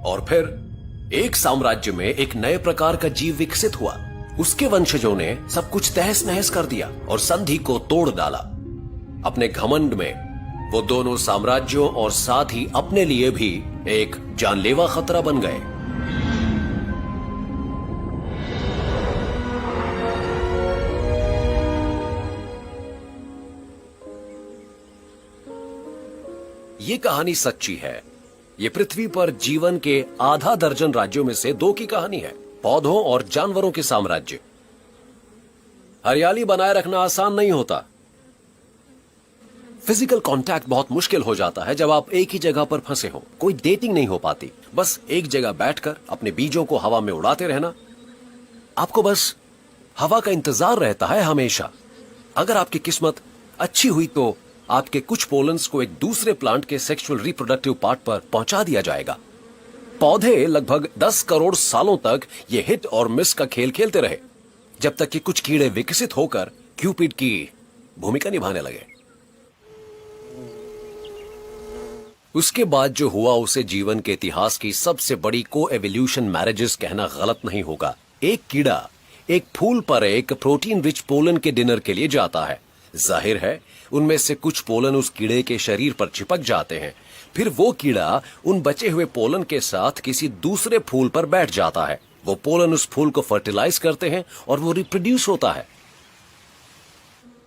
और फिर एक साम्राज्य में एक नए प्रकार का जीव विकसित हुआ। उसके वंशजों ने सब कुछ तहस नहस कर दिया और संधि को तोड़ डाला। अपने घमंड में वो दोनों साम्राज्यों और साथ ही अपने लिए भी एक जानलेवा खतरा बन गए। ये कहानी सच्ची है। ये पृथ्वी पर जीवन के आधा दर्जन राज्यों में से 2 की कहानी है, पौधों और जानवरों के साम्राज्य। हरियाली बनाए रखना आसान नहीं होता। फिजिकल कांटेक्ट बहुत मुश्किल हो जाता है जब आप एक ही जगह पर फंसे हो। कोई डेटिंग नहीं हो पाती। बस एक जगह बैठकर अपने बीजों को हवा में उड़ाते रहना। आपको बस हवा का इंतजार रहता है हमेशा। अगर आपकी किस्मत अच्छी हुई तो आपके कुछ पोलन्स को एक दूसरे प्लांट के सेक्सुअल रिप्रोडक्टिव पार्ट पर पहुंचा दिया जाएगा। पौधे लगभग 10 करोड़ सालों तक ये हिट और मिस का खेल खेलते रहे, जब तक कि कुछ कीड़े विकसित होकर क्यूपिड की भूमिका निभाने लगे। उसके बाद जो हुआ उसे जीवन के इतिहास की सबसे बड़ी को एवोल्यूशन मैरिजेस कहना गलत नहीं होगा। एक कीड़ा एक फूल पर एक प्रोटीन रिच पोलन के डिनर के लिए जाता है। जाहिर है उनमें से कुछ पोलन उस कीड़े के शरीर पर चिपक जाते हैं। फिर वो कीड़ा उन बचे हुए पोलन के साथ किसी दूसरे फूल पर बैठ जाता है। वो पोलन उस फूल को फर्टिलाइज करते हैं और वो रिप्रोड्यूस होता है।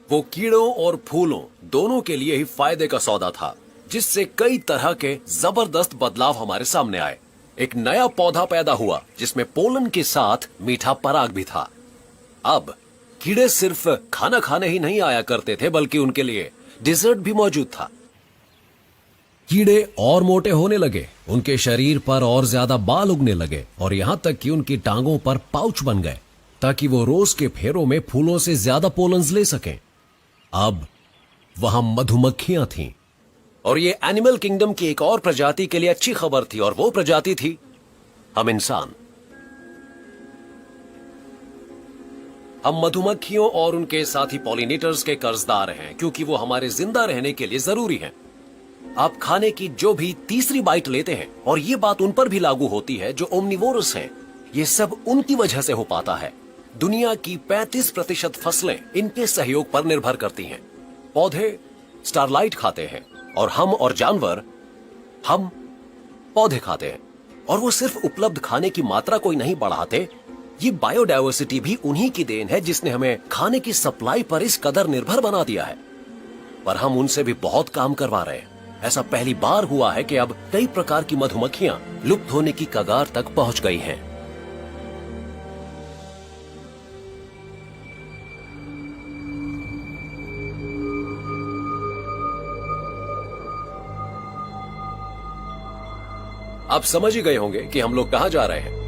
वो कीड़ों और फूलों दोनों के लिए ही फायदे का सौदा था, जिससे कई तरह के जबरदस्त बदलाव हमारे सामने आए। एक नया पौधा पैदा हुआ जिसमें पोलन के साथ मीठा पराग भी था। अब कीड़े सिर्फ खाना खाने ही नहीं आया करते थे, बल्कि उनके लिए डिजर्ट भी मौजूद था। कीड़े और मोटे होने लगे, उनके शरीर पर और ज्यादा बाल उगने लगे और यहां तक कि उनकी टांगों पर पाउच बन गए ताकि वो रोज के फेरों में फूलों से ज्यादा पोलन्स ले सकें। अब वहां मधुमक्खियां थीं और ये एनिमल किंगडम की एक और प्रजाति के लिए अच्छी खबर थी, और वो प्रजाति थी हम इंसान। हम मधुमक्खियों और उनके साथी पॉलिनेटर्स के कर्जदार हैं, क्योंकि वो हमारे जिंदा रहने के लिए जरूरी हैं। आप खाने की जो भी तीसरी बाइट लेते हैं, और ये बात उन पर भी लागू होती है जो ओमनिवोरस हैं, ये सब उनकी वजह से हो पाता है। दुनिया की 35% फसलें इनके सहयोग पर निर्भर करती हैं। पौधे स्टारलाइट खाते हैं और हम और जानवर हम पौधे खाते हैं, और वो सिर्फ उपलब्ध खाने की मात्रा को ही नहीं बढ़ाते। ये बायोडायवर्सिटी भी उन्हीं की देन है जिसने हमें खाने की सप्लाई पर इस कदर निर्भर बना दिया है। पर हम उनसे भी बहुत काम करवा रहे हैं। ऐसा पहली बार हुआ है कि अब कई प्रकार की मधुमक्खियां लुप्त होने की कगार तक पहुंच गई हैं। आप समझ ही गए होंगे कि हम लोग कहां जा रहे हैं।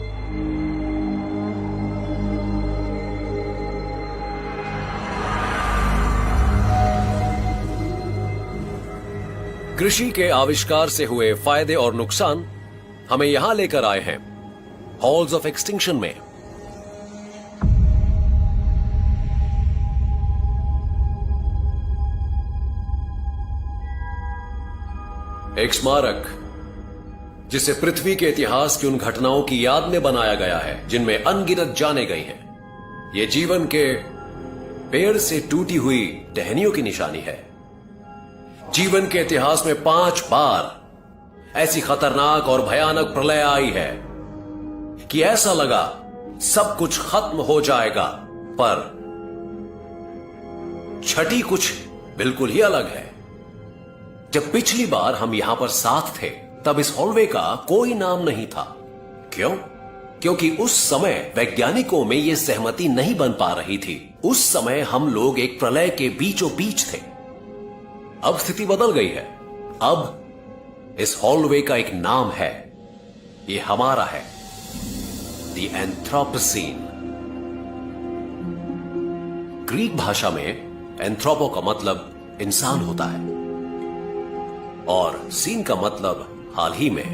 कृषि के आविष्कार से हुए फायदे और नुकसान हमें यहां लेकर आए हैं, हॉल्स ऑफ एक्सटिंक्शन में। एक स्मारक जिसे पृथ्वी के इतिहास की उन घटनाओं की याद में बनाया गया है जिनमें अनगिनत जाने गई हैं। ये जीवन के पेड़ से टूटी हुई टहनियों की निशानी है। जीवन के इतिहास में 5 बार ऐसी खतरनाक और भयानक प्रलय आई है कि ऐसा लगा सब कुछ खत्म हो जाएगा, पर छठी कुछ बिल्कुल ही अलग है। जब पिछली बार हम यहां पर साथ थे, तब इस हॉलवे का कोई नाम नहीं था। क्यों? क्योंकि उस समय वैज्ञानिकों में यह सहमति नहीं बन पा रही थी। उस समय हम लोग एक प्रलय के बीचों बीच थे। अब स्थिति बदल गई है। अब इस हॉलवे का एक नाम है। ये हमारा है, द एंथ्रोपोसीन। ग्रीक भाषा में एंथ्रोपो का मतलब इंसान होता है और सीन का मतलब हाल ही में।